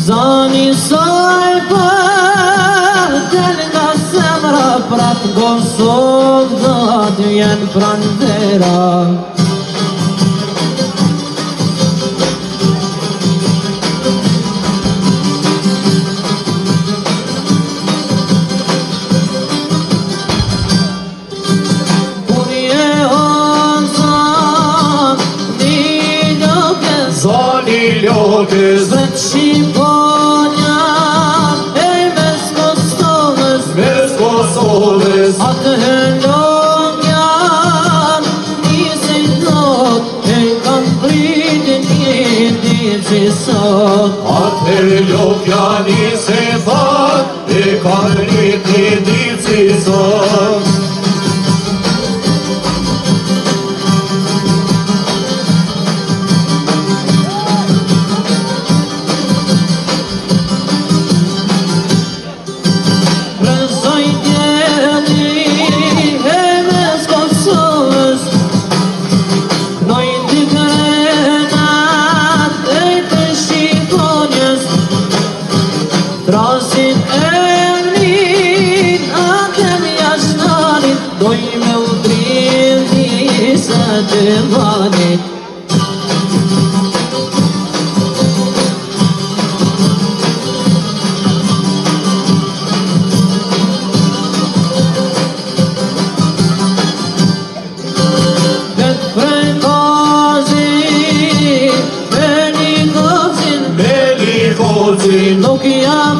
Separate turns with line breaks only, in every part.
Zani saj për del nga zemra prap gosot dhat vjen prandera. Kur je onzan një lokës
Zani lokës
Zvet Shqiponja e mes Kosovës Atë hëllonjan nisi not e kam pritin një ditë si sot.
Atë hëllonja nisi thot e kam pritin një ditë si sot.
Trasin e min, atem jashnanit, doj me udrin disa të vanit. Këtë prekazin, me një kozin, nuk jam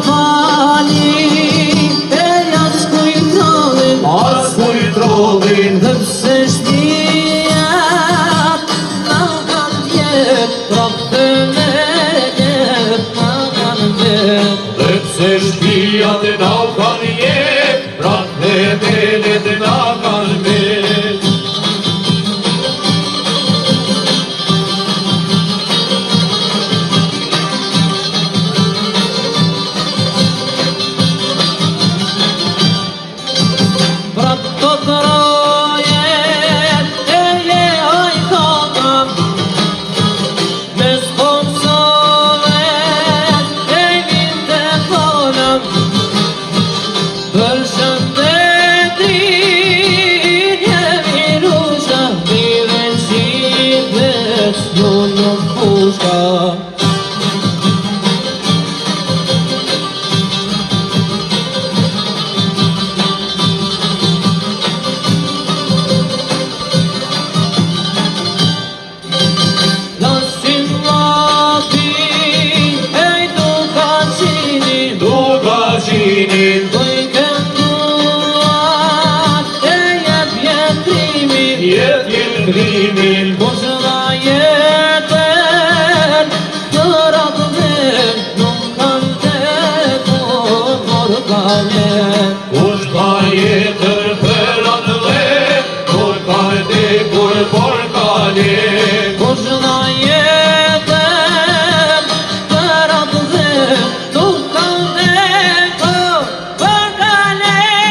dhe pse shpijat na kanë vjet, prap të merjet na kanë vjet.
Dhe pse shpijat na kanë vjet, prap të merjet na kanë vjet.
Prap të trojet e lehoj kokëm, mes Kosovës e një telefonëm. Për shëndetin jemi rusha, vive Shqipës ju nuk pushka. Doj kënduar e jep jetrimin,
Jetrimin,
mos